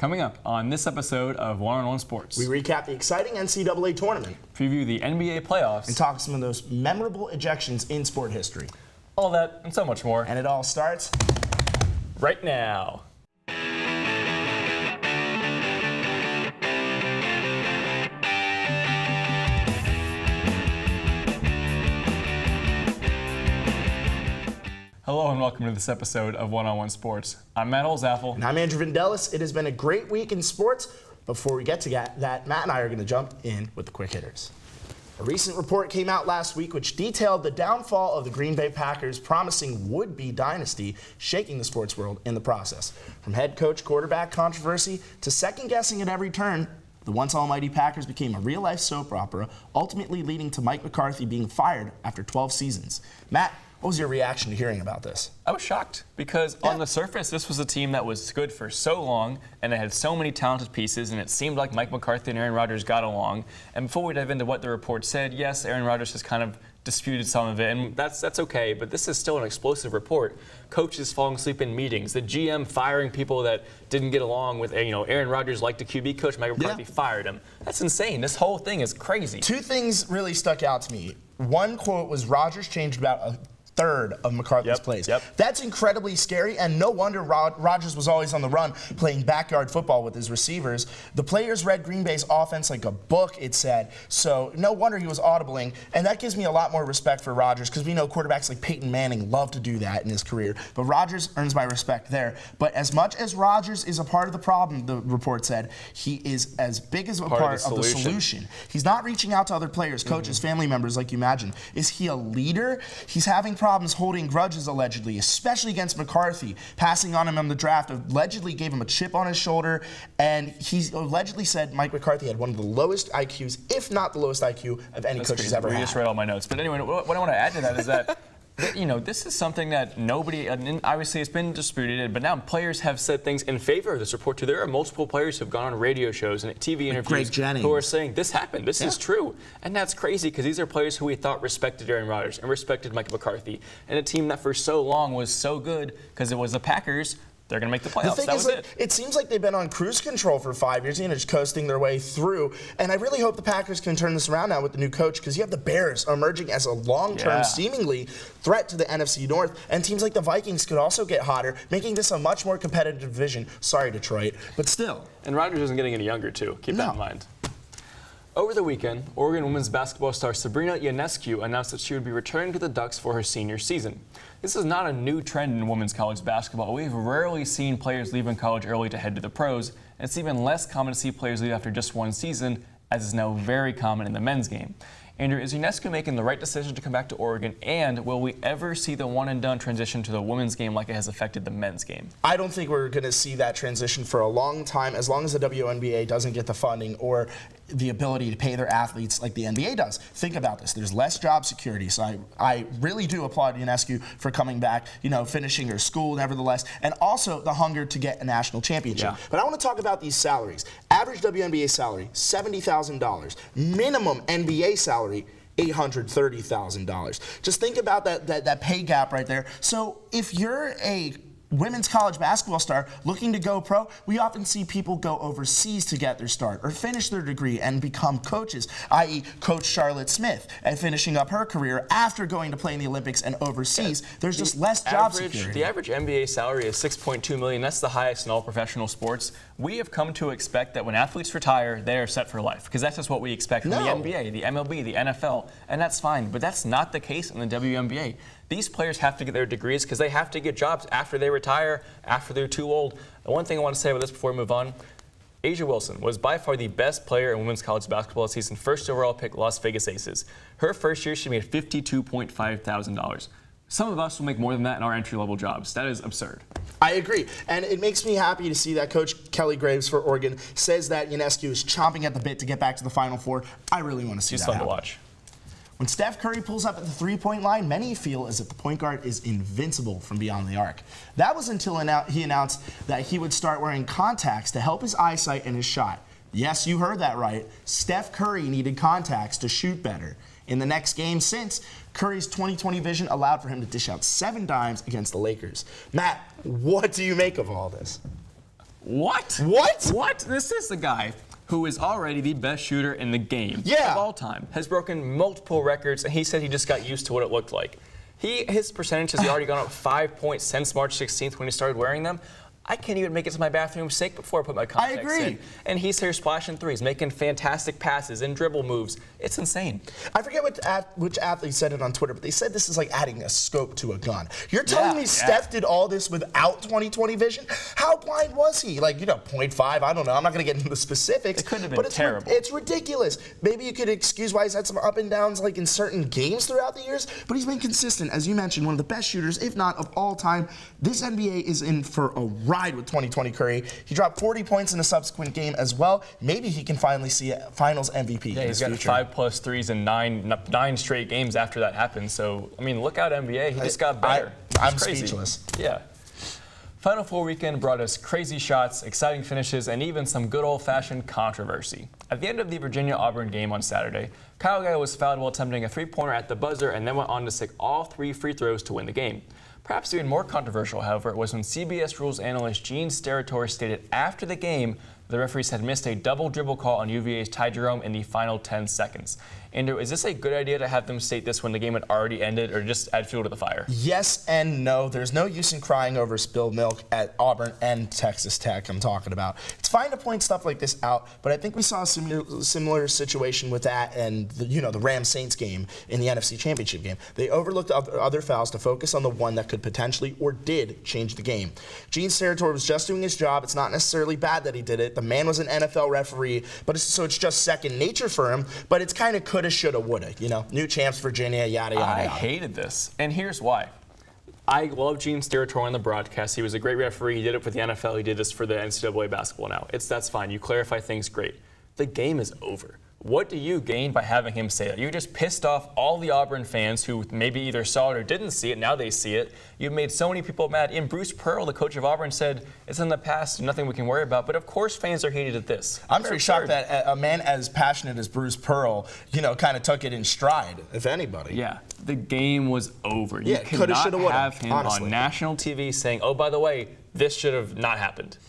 Coming up on this episode of One-on-One Sports, we recap the exciting NCAA tournament, preview the NBA playoffs, and talk some of those memorable ejections in sport history. All that and so much more. And it all starts right now. Hello and welcome to this episode of One-on-One Sports. I'm Matt Olzaffel. And I'm Andrew Vandellis. It has been a great week in sports. Before we get to that, Matt and I are going to jump in with the quick hitters. A recent report came out last week which detailed the downfall of the Green Bay Packers' promising would-be dynasty, shaking the sports world in the process. From head coach quarterback controversy to second-guessing at every turn, the once almighty Packers became a real-life soap opera, ultimately leading to Mike McCarthy being fired after 12 seasons. Matt, what was your reaction to hearing about this? I was shocked because on the surface, this was a team that was good for so long and it had so many talented pieces, and it seemed like Mike McCarthy and Aaron Rodgers got along. And before we dive into what the report said, yes, Aaron Rodgers has kind of disputed some of it, and that's okay, but this is still an explosive report. Coaches falling asleep in meetings, the GM firing people that didn't get along with, Aaron Rodgers liked the QB coach, Mike McCarthy fired him. That's insane. This whole thing is crazy. Two things really stuck out to me. One quote was Rodgers changed about a third of McCarthy's plays. That's incredibly scary, and no wonder Rodgers was always on the run playing backyard football with his receivers. The players read Green Bay's offense like a book, it said, so no wonder he was audibling, and that gives me a lot more respect for Rodgers because we know quarterbacks like Peyton Manning love to do that in his career, but Rodgers earns my respect there. But as much as Rodgers is a part of the problem, the report said, he is as big as a part of the solution. He's not reaching out to other players, coaches, family members like you imagine. Is he a leader? He's having problems holding grudges, allegedly, especially against McCarthy, passing on him in the draft, allegedly gave him a chip on his shoulder, and he allegedly said Mike McCarthy had one of the lowest IQs, if not the lowest IQ of any coach he's ever had. I just read all my notes. But anyway, what I want to add to that is that this is something that nobody, and obviously it's been disputed, but now players have said things in favor of this report too. There are multiple players who have gone on radio shows and TV interviews who are saying this happened, this is true. And that's crazy because these are players who we thought respected Aaron Rodgers and respected Mike McCarthy. And a team that for so long was so good because it was the Packers. They're going to make the playoffs. The thing is, it seems like they've been on cruise control for 5 years and just coasting their way through. And I really hope the Packers can turn this around now with the new coach, because you have the Bears emerging as a long-term, seemingly threat to the NFC North. And teams like the Vikings could also get hotter, making this a much more competitive division. Sorry, Detroit, but still. And Rodgers isn't getting any younger, too. Keep that in mind. Over the weekend, Oregon women's basketball star Sabrina Ionescu announced that she would be returning to the Ducks for her senior season. This is not a new trend in women's college basketball. We've rarely seen players leaving college early to head to the pros, and it's even less common to see players leave after just one season, as is now very common in the men's game. Andrew, is Ionescu making the right decision to come back to Oregon, and will we ever see the one-and-done transition to the women's game like it has affected the men's game? I don't think we're going to see that transition for a long time, as long as the WNBA doesn't get the funding or the ability to pay their athletes like the NBA does. Think about this. There's less job security, so I really do applaud Ionescu for coming back, finishing her school nevertheless, and also the hunger to get a national championship. But I want to talk about these salaries. Average WNBA salary, $70,000. Minimum NBA salary, $830,000. Just think about that pay gap right there. So if you're a women's college basketball star looking to go pro, we often see people go overseas to get their start or finish their degree and become coaches, i.e. Coach Charlotte Smith, and finishing up her career after going to play in the Olympics and overseas. There's just less job security. The average NBA salary is $6.2 million. That's the highest in all professional sports. We have come to expect that when athletes retire, they are set for life, because that's just what we expect from the NBA, the MLB, the NFL, and that's fine. But that's not the case in the WNBA. These players have to get their degrees because they have to get jobs after they retire, after they're too old. The one thing I want to say about this before we move on, A'ja Wilson was by far the best player in women's college basketball this season, first overall pick, Las Vegas Aces. Her first year, she made $52.5 thousand. Some of us will make more than that in our entry-level jobs. That is absurd. I agree, and it makes me happy to see that Coach Kelly Graves for Oregon says that Ionescu is chomping at the bit to get back to the Final Four. I really want to see that happen. She's fun to watch. When Steph Curry pulls up at the three-point line, many feel as if the point guard is invincible from beyond the arc. That was until he announced that he would start wearing contacts to help his eyesight and his shot. Yes, you heard that right. Steph Curry needed contacts to shoot better. In the next game since, Curry's 20/20 vision allowed for him to dish out 7 dimes against the Lakers. Matt, what do you make of all this? What? What? What? This is the guy who is already the best shooter in the game Yeah. of all time, has broken multiple records, and he said he just got used to what it looked like. His percentage has already gone up 5 points since March 16th when he started wearing them. I can't even make it to my bathroom sink before I put my contacts in. I agree. And he's here splashing threes, making fantastic passes and dribble moves. It's insane. I forget which athlete said it on Twitter, but they said this is like adding a scope to a gun. You're telling me Steph did all this without 20/20 vision? How blind was he? Like, 0.5, I don't know. I'm not going to get into the specifics. It could have been terrible. It's ridiculous. Maybe you could excuse why he's had some up and downs like in certain games throughout the years, but he's been consistent. As you mentioned, one of the best shooters, if not of all time. This NBA is in for a ride with 2020 Curry. He dropped 40 points in a subsequent game as well. Maybe he can finally see a Finals MVP. Yeah, he's got 5+ threes in nine straight games after that happened. So, I mean, look out, NBA. He just got better. I'm crazy. Speechless. Yeah. Final Four weekend brought us crazy shots, exciting finishes, and even some good old-fashioned controversy. At the end of the Virginia-Auburn game on Saturday, Kyle Guy was fouled while attempting a three-pointer at the buzzer and then went on to stick all 3 free throws to win the game. Perhaps even more controversial, however, was when CBS Rules analyst Gene Steratore stated after the game the referees had missed a double dribble call on UVA's Ty Jerome in the final 10 seconds. Andrew, is this a good idea to have them state this when the game had already ended, or just add fuel to the fire? Yes and no. There's no use in crying over spilled milk at Auburn and Texas Tech I'm talking about. It's fine to point stuff like this out, but I think we saw a similar situation with that and the Rams-Saints game in the NFC Championship game. They overlooked other fouls to focus on the one that could potentially or did change the game. Gene Steratore was just doing his job. It's not necessarily bad that he did it. The man was an NFL referee, so it's just second nature for him, but it's kind of coulda, shoulda, woulda, new champs Virginia, yada, yada, I yada. hated this, and here's why. I love Gene Steratore on the broadcast. He was a great referee. He did it for the NFL. He did this for the NCAA basketball now. That's fine. You clarify things, great. The game is over. What do you gain by having him say that? You just pissed off all the Auburn fans who maybe either saw it or didn't see it. Now they see it. You've made so many people mad. And Bruce Pearl, the coach of Auburn, said it's in the past, nothing we can worry about. But of course fans are heated at this. I'm pretty shocked that a man as passionate as Bruce Pearl, kind of took it in stride, if anybody. Yeah, the game was over. Yeah, you coulda, cannot shoulda, woulda, have him honestly. on national TV saying, oh, by the way, this should have not happened.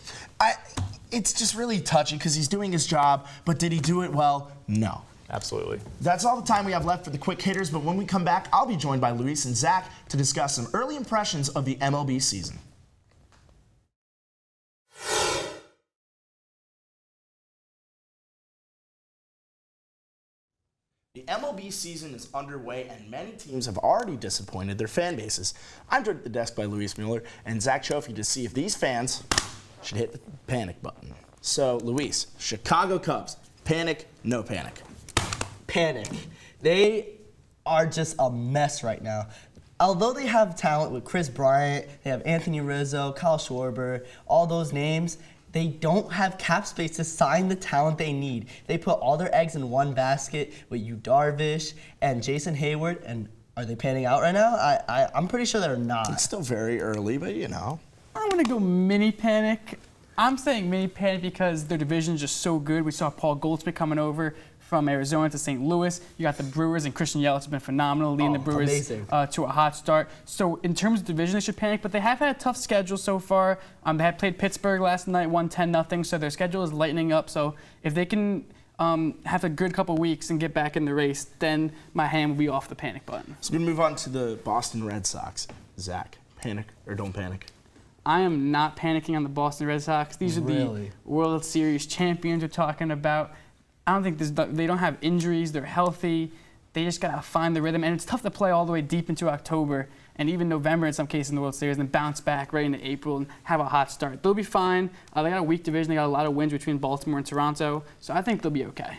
It's just really touchy because he's doing his job, but did he do it well? No. Absolutely. That's all the time we have left for the quick hitters, but when we come back, I'll be joined by Luis and Zach to discuss some early impressions of the MLB season. The MLB season is underway, and many teams have already disappointed their fan bases. I'm joined at the desk by Luis Mueller and Zach Chofie to see if these fans should hit the panic button. So, Luis, Chicago Cubs, panic, no panic? Panic. They are just a mess right now. Although they have talent with Chris Bryant, they have Anthony Rizzo, Kyle Schwarber, all those names, they don't have cap space to sign the talent they need. They put all their eggs in one basket with Yu Darvish and Jason Hayward, and are they panning out right now? I'm pretty sure they're not. It's still very early, but I'm going to go mini panic. I'm saying mini panic because their division is just so good. We saw Paul Goldschmidt coming over from Arizona to St. Louis. You got the Brewers, and Christian Yelich has been phenomenal, leading the Brewers to a hot start. So in terms of division, they should panic, but they have had a tough schedule so far. They had played Pittsburgh last night, won 10-0, so their schedule is lightening up. So if they can have a good couple weeks and get back in the race, then my hand will be off the panic button. So we're going to move on to the Boston Red Sox. Zach, panic or don't panic? I am not panicking on the Boston Red Sox. These are the World Series champions we're talking about. I don't think they don't have injuries. They're healthy. They just got to find the rhythm. And it's tough to play all the way deep into October and even November in some cases in the World Series and bounce back right into April and have a hot start. They'll be fine. They got a weak division. They got a lot of wins between Baltimore and Toronto. So I think they'll be okay.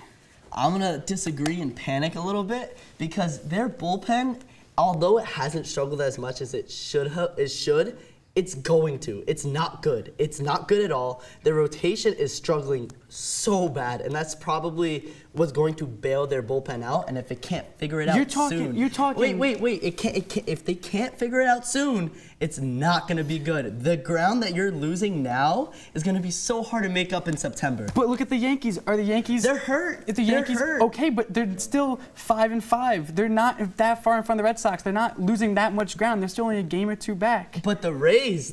I'm going to disagree and panic a little bit because their bullpen, although it hasn't struggled as much as it should, it's going to. It's not good. It's not good at all. The rotation is struggling so bad, and that's probably what's going to bail their bullpen out. And if it can't figure it out soon, You're talking. Wait. If they can't figure it out soon, it's not going to be good. The ground that you're losing now is going to be so hard to make up in September. But look at the Yankees. Are the Yankees? They're hurt. If the Yankees, hurt. okay, but they're still 5-5. They're not that far in front of the Red Sox. They're not losing that much ground. They're still only a game or two back. But the Rays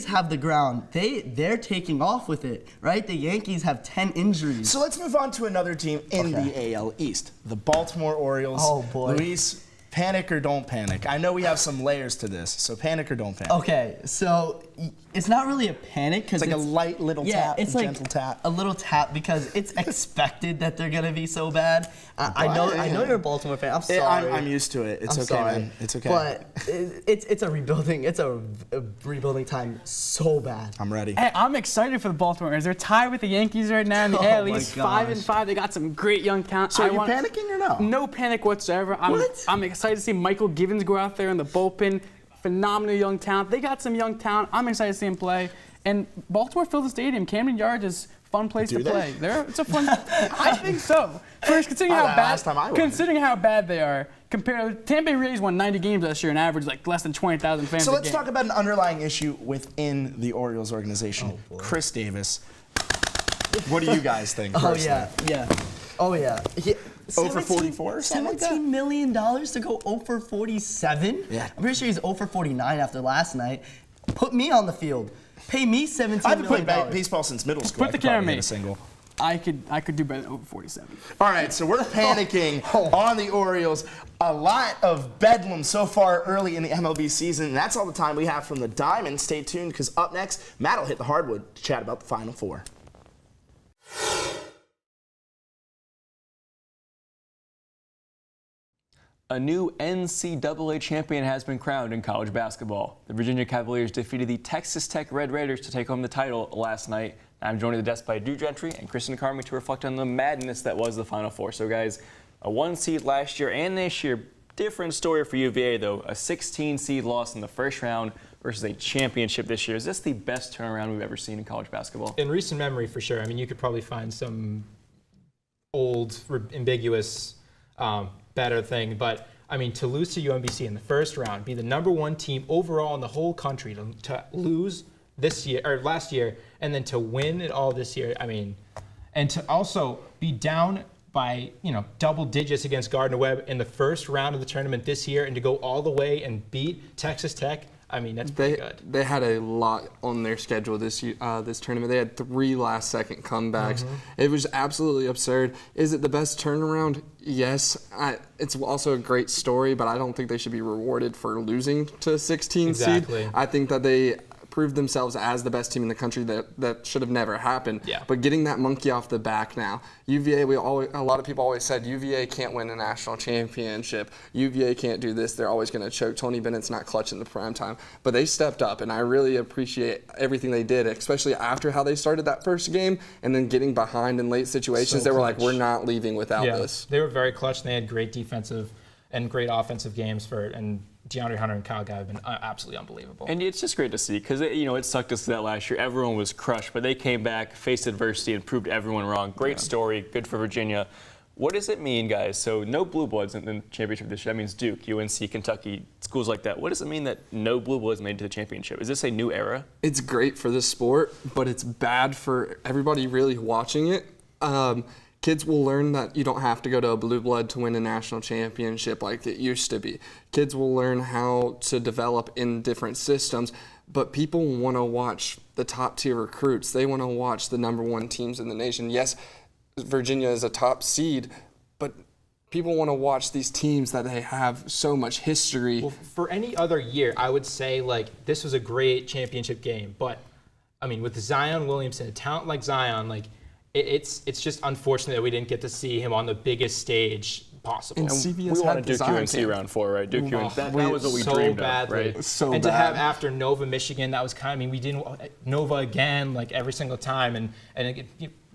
have the ground. They're taking off with it, right? The Yankees have 10 injuries. So let's move on to another team in the AL East, the Baltimore Orioles. Oh, boy. Luis, panic or don't panic? I know we have some layers to this, so panic or don't panic? Okay, so it's not really a panic because It's like a light little tap, it's a like gentle tap. a little tap because it's expected that they're gonna be so bad. I know you're a Baltimore fan. I'm sorry. I'm used to it. It's I'm okay, sorry. man. It's okay. But it's a rebuilding time so bad. I'm ready. Hey, I'm excited for the Baltimore Orioles. They're tied with the Yankees right now in the AL my East, gosh. 5-5. They got some great young talent. So are you panicking or no? No panic whatsoever. What? I'm excited to see Michael Givens go out there in the bullpen. Phenomenal young talent. They got some young talent. I'm excited to see him play. And Baltimore filled the stadium. Camden Yards is a fun place to play. It's a fun. I think so. First, considering how Last time I bad, went. considering how bad they are, compared Tampa Bay Rays won 90 games last year and averaged like less than 20,000 fans. So a let's game. talk about an underlying issue within the Orioles organization. boy. Chris Davis. What do you guys think? Oh personally? yeah. Oh yeah. 0 for 44 or something like that? $17 million to go 0 for 47? Yeah. I'm pretty sure he's 0 for 49 after last night. Put me on the field. Pay me $17 I haven't million. played baseball since middle school. Put the I could probably camera on hit me. a single. I could do better than over 47. All right, so we're panicking on the Orioles. A lot of bedlam so far early in the MLB season, and that's all the time we have from the Diamond. Stay tuned, because up next, Matt will hit the hardwood to chat about the Final Four. A new NCAA champion has been crowned in college basketball. The Virginia Cavaliers defeated the Texas Tech Red Raiders to take home the title last night. I'm joined at the desk by Drew Gentry and Kristen Carmi to reflect on the madness that was the Final Four. So guys, a 1 seed last year and this year, different story for UVA though. A 16 seed loss in the first round versus a championship this year. Is this the best turnaround we've ever seen in college basketball? In recent memory, for sure. I mean, you could probably find some old, ambiguous, better thing, but I mean, to lose to UMBC in the first round, be the #1 team overall in the whole country, to lose this year or last year, and then to win it all this year. I mean, and to also be down by double digits against Gardner-Webb in the first round of the tournament this year, and to go all the way and beat Texas Tech. I mean, that's pretty good. They had a lot on their schedule this tournament. They had 3 last-second comebacks. It was absolutely absurd. Is it the best turnaround? Yes. It's also a great story, but I don't think they should be rewarded for losing to 16 Exactly. seed. I think that they proved themselves as the best team in the country. That should have never happened. Yeah. But getting that monkey off the back now, UVA. A lot of people always said UVA can't win a national championship. UVA can't do this. They're always going to choke. Tony Bennett's not clutch in the prime time. But they stepped up, and I really appreciate everything they did, especially after how they started that first game and then getting behind in late situations. So they were like, clutch. we're not leaving without this. They were very clutch. They had great defensive and great offensive games and DeAndre Hunter and Kyle Guy have been absolutely unbelievable. And it's just great to see because it sucked to see that last year. Everyone was crushed, but they came back, faced adversity, and proved everyone wrong. Great story, good for Virginia. What does it mean, guys? So no Blue Bloods in the championship this year. That means Duke, UNC, Kentucky, schools like that. What does it mean that no Blue Bloods made it to the championship? Is this a new era? It's great for the sport, but it's bad for everybody really watching it. Kids will learn that you don't have to go to a blue blood to win a national championship like it used to be. Kids will learn how to develop in different systems, but people want to watch the top tier recruits. They want to watch the #1 teams in the nation. Yes, Virginia is a top seed, but people want to watch these teams that they have so much history. Well, for any other year, I would say this was a great championship game. But I mean, with Zion Williamson, a talent like Zion, it's just unfortunate that we didn't get to see him on the biggest stage possible. And CBS we had wanted Duke design UNC camp. round 4, right? Duke UNC. That was what we so dreamed badly. of, right? So and to bad. have after Nova, Michigan, that was we didn't Nova again every single time, and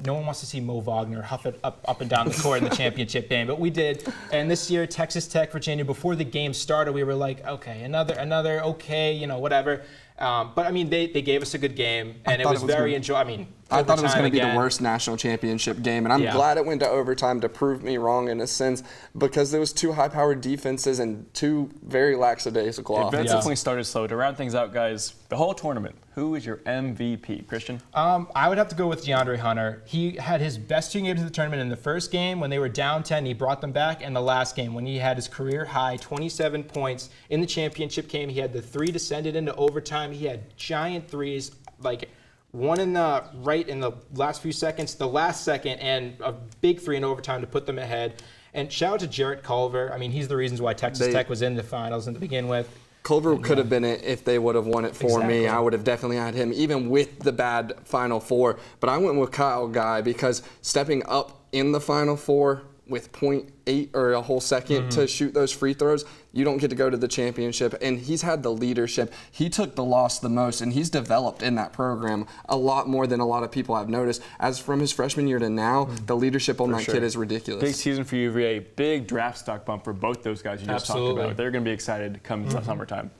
no one wants to see Mo Wagner huff it up and down the court in the championship game, but we did. And this year, Texas Tech, Virginia, before the game started, we were like, okay, another okay, whatever. But I mean, they gave us a good game, and it was very enjoyable. I mean, I thought it was going to be the again. worst national championship game, and I'm Yeah. glad it went to overtime to prove me wrong in a sense, because there was two high-powered defenses and two very lackadaisical Events offenses. definitely started slow. To round things out, guys, the whole tournament, who is your MVP, Christian? I would have to go with DeAndre Hunter. He had his best 2 games of the tournament in the first game when they were down 10. He brought them back, and the last game when he had his career high 27 points in the championship game. He had the 3 descended into overtime. He had giant threes, like one in the right in the last few seconds, the last second, and a big 3 in overtime to put them ahead. And shout out to Jarrett Culver. I mean, he's the reasons why Texas Tech was in the finals to begin with. Culver could have been it if they would have won it for me. I would have definitely had him, even with the bad Final Four. But I went with Kyle Guy because stepping up in the Final Four with 0.8 or a whole second to shoot those free throws, you don't get to go to the championship. And he's had the leadership. He took the loss the most, and he's developed in that program a lot more than a lot of people have noticed. As from his freshman year to now, the leadership on that kid is ridiculous. Big season for UVA, big draft stock bump for both those guys you just talked about. They're going to be excited come summertime.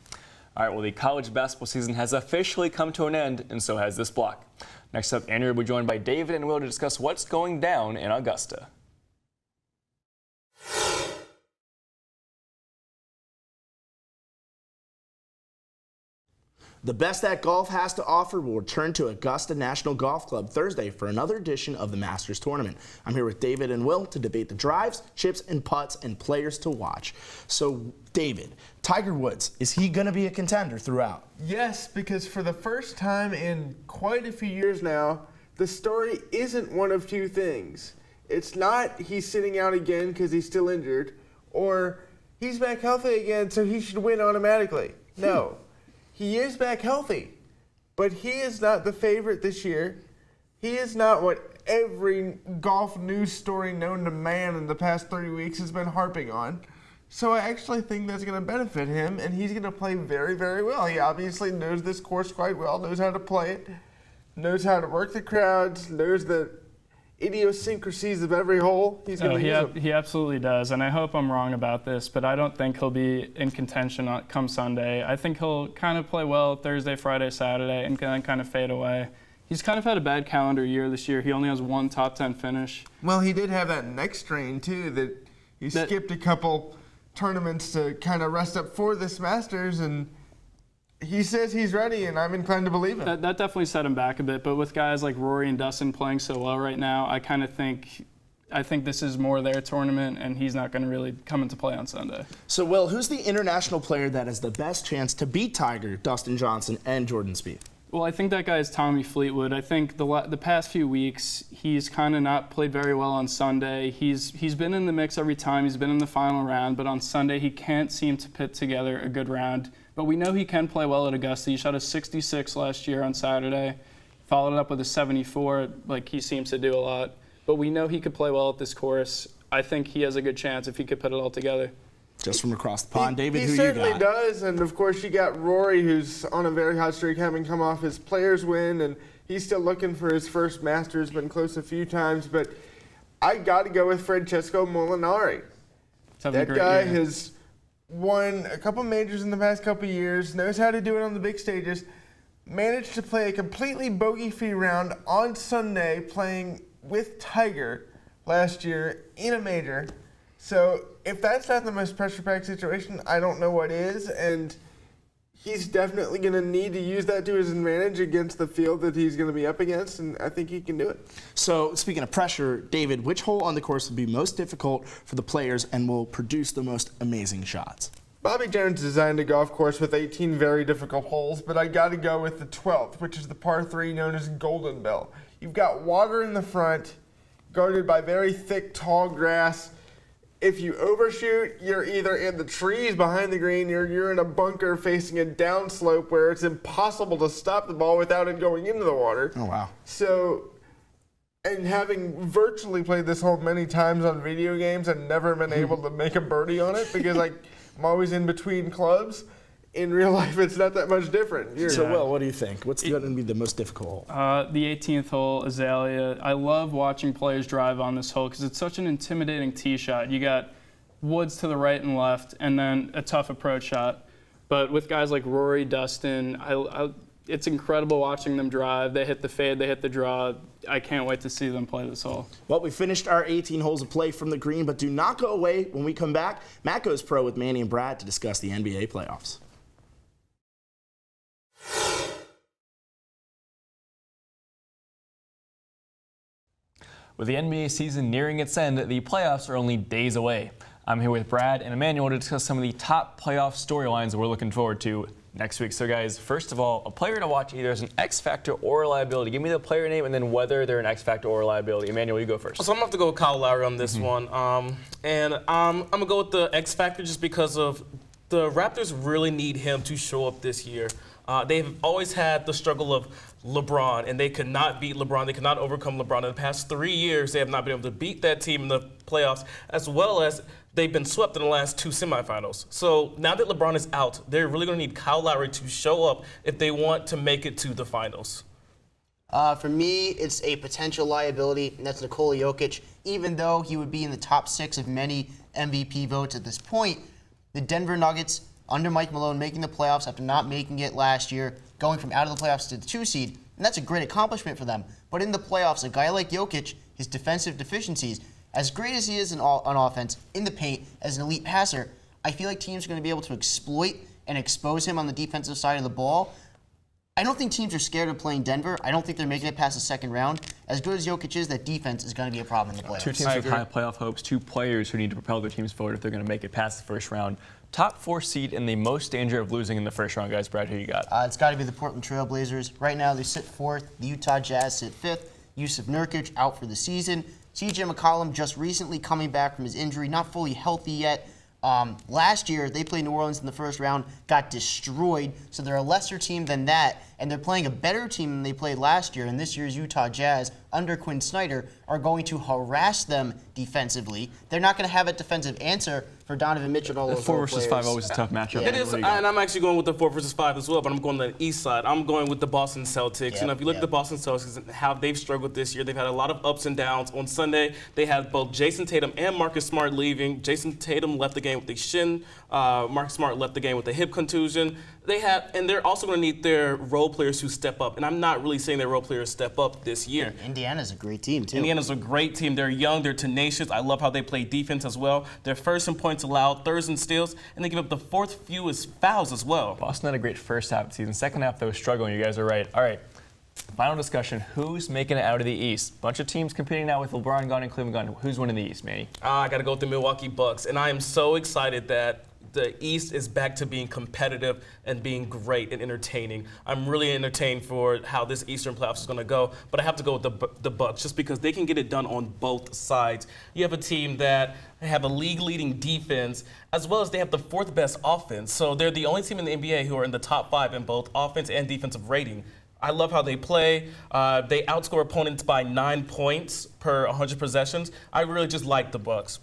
All right, well, the college basketball season has officially come to an end, and so has this block. Next up, Andrew will be joined by David and Will to discuss what's going down in Augusta. The best that golf has to offer will return to Augusta National Golf Club Thursday for another edition of the Masters Tournament. I'm here with David and Will to debate the drives, chips, and putts and players to watch. So, David, Tiger Woods, is he going to be a contender throughout? Yes, because for the first time in quite a few years now, the story isn't one of two things. It's not he's sitting out again because he's still injured, or he's back healthy again so he should win automatically. No. He is back healthy, but he is not the favorite this year. He is not what every golf news story known to man in the past 30 weeks has been harping on. So I actually think that's going to benefit him, and he's going to play very, very well. He obviously knows this course quite well, knows how to play it, knows how to work the crowds, knows the idiosyncrasies of every hole. He's going to use them. He absolutely does, and I hope I'm wrong about this, but I don't think he'll be in contention come Sunday. I think he'll kind of play well Thursday, Friday, Saturday, and then kind of fade away. He's kind of had a bad calendar year this year. He only has one top 10 finish. Well, he did have that neck strain, too, that he skipped a couple tournaments to kind of rest up for this Masters, and he says he's ready, and I'm inclined to believe him. That definitely set him back a bit, but with guys like Rory and Dustin playing so well right now, I think this is more their tournament, and he's not going to really come into play on Sunday. So, Will, who's the international player that has the best chance to beat Tiger, Dustin Johnson, and Jordan Spieth? Well, I think that guy is Tommy Fleetwood. I think the past few weeks, he's kind of not played very well on Sunday. He's been in the mix every time. He's been in the final round, but on Sunday, he can't seem to put together a good round. But we know he can play well at Augusta. He shot a 66 last year on Saturday, followed it up with a 74, like he seems to do a lot. But we know he could play well at this course. I think he has a good chance if he could put it all together. Just from across the pond, David, who he you certainly got? does, and of course you got Rory, who's on a very hot streak, having come off his Players win, and he's still looking for his first Masters, been close a few times, but I got to go with Francesco Molinari. That guy has won a couple majors in the past couple years, knows how to do it on the big stages, managed to play a completely bogey-free round on Sunday, playing with Tiger last year in a major. So if that's not the most pressure-packed situation, I don't know what is, and he's definitely going to need to use that to his advantage against the field that he's going to be up against, and I think he can do it. So speaking of pressure, David, which hole on the course will be most difficult for the players and will produce the most amazing shots? Bobby Jones designed a golf course with 18 very difficult holes, but I got to go with the 12th, which is the par 3 known as Golden Bell. You've got water in the front, guarded by very thick, tall grass. If you overshoot, you're either in the trees behind the green, you're in a bunker facing a downslope where it's impossible to stop the ball without it going into the water. Oh, wow. So, and having virtually played this hole many times on video games and never been able to make a birdie on it because I'm always in between clubs, in real life it's not that much different. So, Will, what do you think? What's going to be the most difficult hole? The 18th hole, Azalea. I love watching players drive on this hole because it's such an intimidating tee shot. You got woods to the right and left, and then a tough approach shot. But with guys like Rory, Dustin, it's incredible watching them drive. They hit the fade, they hit the draw. I can't wait to see them play this hole. Well, we finished our 18 holes of play from the green, but do not go away. When we come back, Matt goes pro with Manny and Brad to discuss the NBA playoffs. With the NBA season nearing its end, the playoffs are only days away. I'm here with Brad and Emmanuel to discuss some of the top playoff storylines that we're looking forward to next week. So guys, first of all, a player to watch either as an X factor or a liability. Give me the player name and then whether they're an X factor or a liability. Emmanuel, you go first. So I'm going to have to go with Kyle Lowry on this one. And I'm going to go with the X factor just because of the Raptors really need him to show up this year. They've always had the struggle of LeBron, and they could not beat LeBron. They could not overcome LeBron. In the past 3 years, they have not been able to beat that team in the playoffs, as well as they've been swept in the last 2 semifinals. So now that LeBron is out, they're really going to need Kyle Lowry to show up if they want to make it to the finals. For me, it's a potential liability, and that's Nikola Jokic. Even though he would be in the top 6 of many MVP votes at this point, the Denver Nuggets, under Mike Malone, making the playoffs after not making it last year, going from out of the playoffs to the 2 seed, and that's a great accomplishment for them. But in the playoffs, a guy like Jokic, his defensive deficiencies, as great as he is on offense, in the paint, as an elite passer, I feel like teams are going to be able to exploit and expose him on the defensive side of the ball. I don't think teams are scared of playing Denver. I don't think they're making it past the second round. As good as Jokic is, that defense is going to be a problem in the playoffs. 2 teams with high playoff hopes, 2 players who need to propel their teams forward if they're going to make it past the first round. Top 4 seed in the most danger of losing in the first round, guys. Brad, who you got? It's got to be the Portland Trail Blazers. Right now, they sit 4th. The Utah Jazz sit 5th. Yusuf Nurkic out for the season. CJ McCollum just recently coming back from his injury, not fully healthy yet. Last year, they played New Orleans in the first round, got destroyed. So they're a lesser team than that, and they're playing a better team than they played last year. And this year's Utah Jazz, under Quinn Snyder, are going to harass them defensively. They're not going to have a defensive answer for Donovan Mitchell and all those 4 role versus players. 5 always a tough matchup. It is, and I'm actually going with the 4 versus 5 as well, but I'm going to the east side. I'm going with the Boston Celtics. If you look at the Boston Celtics and how they've struggled this year, they've had a lot of ups and downs. On Sunday, they had both Jason Tatum and Marcus Smart leaving. Jason Tatum left the game with a shin. Marcus Smart left the game with a hip contusion. And they're also going to need their role players to step up. And I'm not really saying their role players step up this year. Indiana's a great team, too. Indiana's a great team. They're young, they're tenacious. I love how they play defense as well. They're first in points allowed, third in steals, and they give up the 4th fewest fouls as well. Boston had a great first half of the season. Second half, they were struggling. You guys are right. All right. Final discussion. Who's making it out of the East? Bunch of teams competing now with LeBron gone and Cleveland gone. Who's winning the East, Manny? I got to go with the Milwaukee Bucks. And I am so excited that the East is back to being competitive and being great and entertaining. I'm really entertained for how this Eastern playoffs is going to go, but I have to go with the Bucks just because they can get it done on both sides. You have a team that have a league-leading defense, as well as they have the 4th best offense. So they're the only team in the NBA who are in the top 5 in both offense and defensive rating. I love how they play. They outscore opponents by 9 points per 100 possessions. I really just like the Bucks.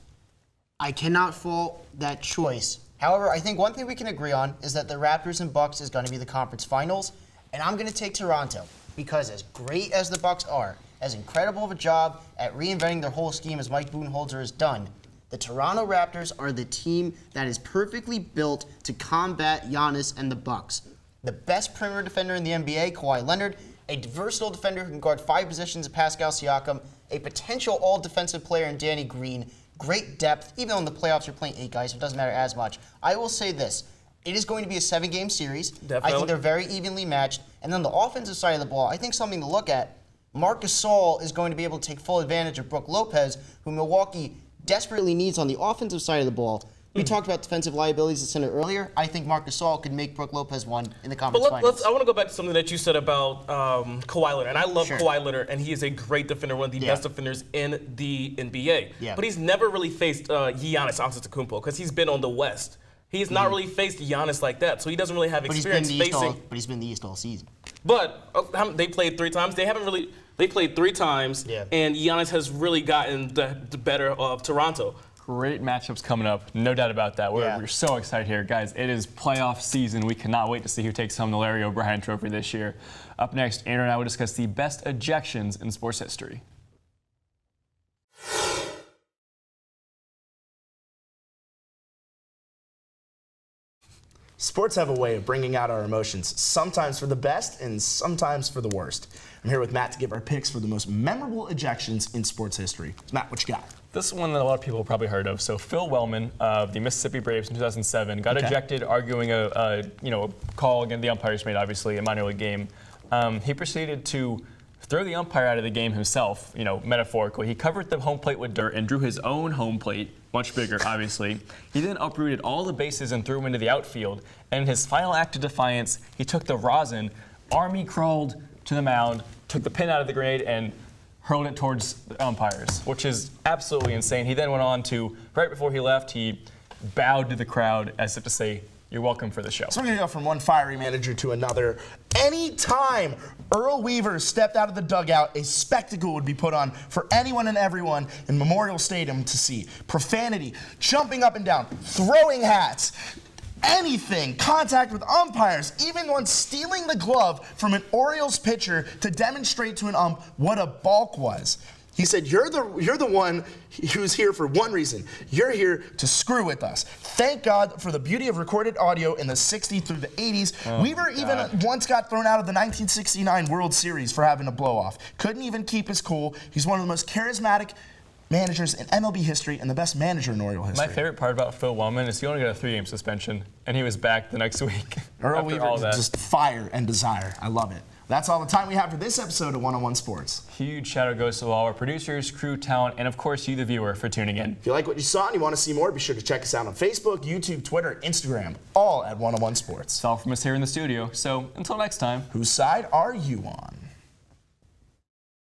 I cannot fault that choice. However, I think one thing we can agree on is that the Raptors and Bucks is going to be the conference finals, and I'm going to take Toronto because as great as the Bucks are, as incredible of a job at reinventing their whole scheme as Mike Budenholzer has done, the Toronto Raptors are the team that is perfectly built to combat Giannis and the Bucks. The best perimeter defender in the NBA, Kawhi Leonard, a versatile defender who can guard 5 positions of Pascal Siakam, a potential all-defensive player in Danny Green, great depth. Even though in the playoffs you're playing 8 guys, so it doesn't matter as much. I will say this. It is going to be a 7-game series. Definitely. I think they're very evenly matched. And then the offensive side of the ball, I think something to look at, Marc Gasol is going to be able to take full advantage of Brook Lopez, who Milwaukee desperately needs on the offensive side of the ball. We talked about defensive liabilities at center earlier. I think Marc Gasol could make Brook Lopez one in the conference finals. I want to go back to something that you said about Kawhi Leonard. And I love Kawhi Leonard, and he is a great defender, one of the best defenders in the NBA. Yeah. But he's never really faced Giannis Antetokounmpo because he's been on the West. He's not really faced Giannis like that, so he doesn't really have experience facing. But he's been in the East all season. But they played 3 times. They haven't really. They played 3 times, and Giannis has really gotten the better of Toronto. Great matchups coming up, no doubt about that. We're so excited here. Guys, it is playoff season. We cannot wait to see who takes home the Larry O'Brien Trophy this year. Up next, Andrew and I will discuss the best ejections in sports history. Sports have a way of bringing out our emotions, sometimes for the best and sometimes for the worst. I'm here with Matt to give our picks for the most memorable ejections in sports history. Matt, what you got? This is one that a lot of people have probably heard of. So Phil Wellman of the Mississippi Braves in 2007 got ejected, arguing a call against the umpires made, obviously, a minor league game. He proceeded to throw the umpire out of the game himself, metaphorically. He covered the home plate with dirt and drew his own home plate, much bigger, obviously. He then uprooted all the bases and threw them into the outfield. And in his final act of defiance, he took the rosin, army crawled to the mound, took the pin out of the grenade, and hurled it towards the umpires, which is absolutely insane. He then went on to, right before he left, he bowed to the crowd as if to say, "You're welcome for the show." So we're going to go from one fiery manager to another. Anytime Earl Weaver stepped out of the dugout, a spectacle would be put on for anyone and everyone in Memorial Stadium to see. Profanity, jumping up and down, throwing hats, anything, contact with umpires, even once stealing the glove from an Orioles pitcher to demonstrate to an ump what a balk was. He said, you're the one who's here for one reason. You're here to screw with us. Thank God for the beauty of recorded audio in the 60s through the 80s. Weaver even once got thrown out of the 1969 World Series for having a blow-off. Couldn't even keep his cool. He's one of the most charismatic managers in MLB history and the best manager in Oriole history. My favorite part about Phil Wellman is he only got a 3-game suspension, and he was back the next week. Earl Weaver, just fire and desire. I love it. That's all the time we have for this episode of 101 Sports. Huge shout out goes to all our producers, crew, talent, and of course you, the viewer, for tuning in. If you like what you saw and you want to see more, be sure to check us out on Facebook, YouTube, Twitter, Instagram, all at 101 Sports. That's all from us here in the studio. So until next time, whose side are you on?